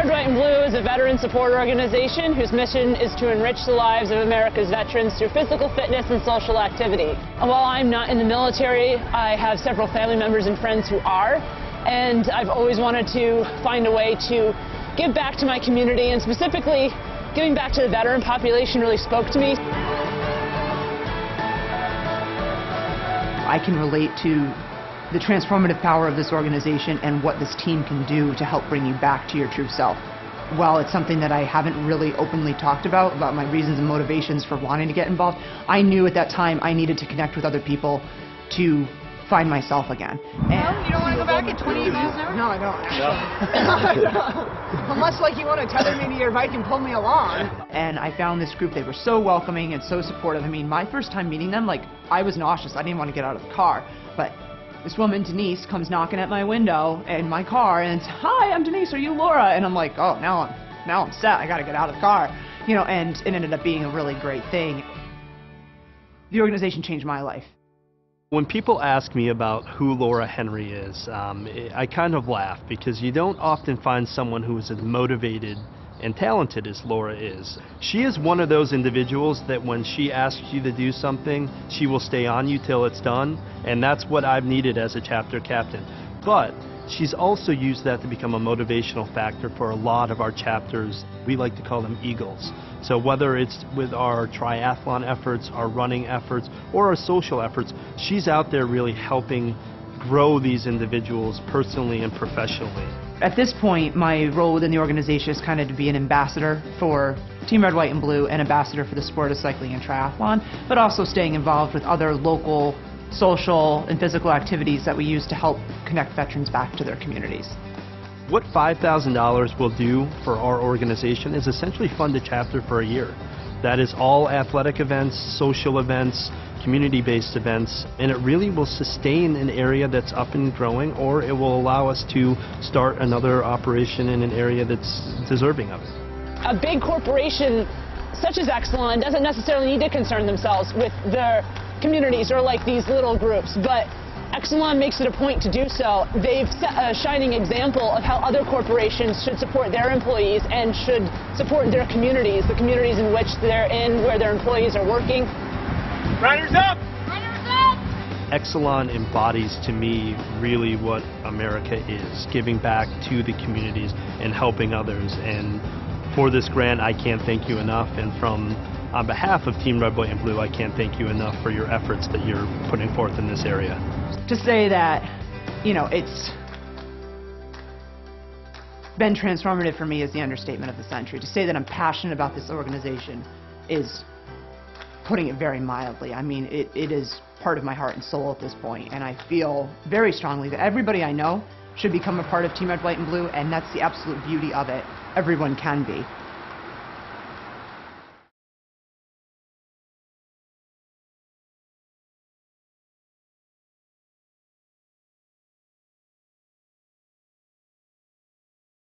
Red, White, and Blue is a veteran support organization whose mission is to enrich the lives of America's veterans through physical fitness and social activity. And while I'm not in the military, I have several family members and friends who are, and I've always wanted to find a way to give back to my community, and specifically giving back to the veteran population really spoke to me. I can relate to the transformative power of this organization and what this team can do to help bring you back to your true self. While it's something that I haven't really openly talked about my reasons and motivations for wanting to get involved, I knew at that time I needed to connect with other people to find myself again. And you don't want to go back at 28 miles an hour? No, I don't. No. Unless, like, you want to tether me to your bike and pull me along. And I found this group, they were so welcoming and so supportive. I mean, my first time meeting them, like, I was nauseous. I didn't want to get out of the car. But this woman, Denise, comes knocking at my window in my car and it's, "Hi, I'm Denise, are you Laura?" And I'm like, oh, now I'm set. I got to get out of the car. You know, and it ended up being a really great thing. The organization changed my life. When people ask me about who Laura Henry is, I kind of laugh because you don't often find someone who is as motivated and talented as Laura is. She is one of those individuals that when she asks you to do something, she will stay on you till it's done, and that's what I've needed as a chapter captain. But she's also used that to become a motivational factor for a lot of our chapters. We like to call them Eagles. So whether it's with our triathlon efforts, our running efforts, or our social efforts, she's out there really helping grow these individuals personally and professionally. At this point, my role within the organization is kind of to be an ambassador for Team Red, White, and Blue, and ambassador for the sport of cycling and triathlon, but also staying involved with other local social and physical activities that we use to help connect veterans back to their communities. What $5,000 will do for our organization is essentially fund a chapter for a year. That is all athletic events, social events, community-based events, and it really will sustain an area that's up and growing, or it will allow us to start another operation in an area that's deserving of it. A big corporation such as Exelon doesn't necessarily need to concern themselves with their communities or like these little groups, but Exelon makes it a point to do so. They've set a shining example of how other corporations should support their employees and should support their communities, the communities in which they're in, where their employees are working. Riders up! Runners up! Exelon embodies to me really what America is, giving back to the communities and helping others. And for this grant, I can't thank you enough. And on behalf of Team Red, White, and Blue, I can't thank you enough for your efforts that you're putting forth in this area. To say that, you know, it's been transformative for me is the understatement of the century. To say that I'm passionate about this organization is putting it very mildly. I mean, it is part of my heart and soul at this point, and I feel very strongly that everybody I know should become a part of Team Red, White, and Blue, and that's the absolute beauty of it. Everyone can be.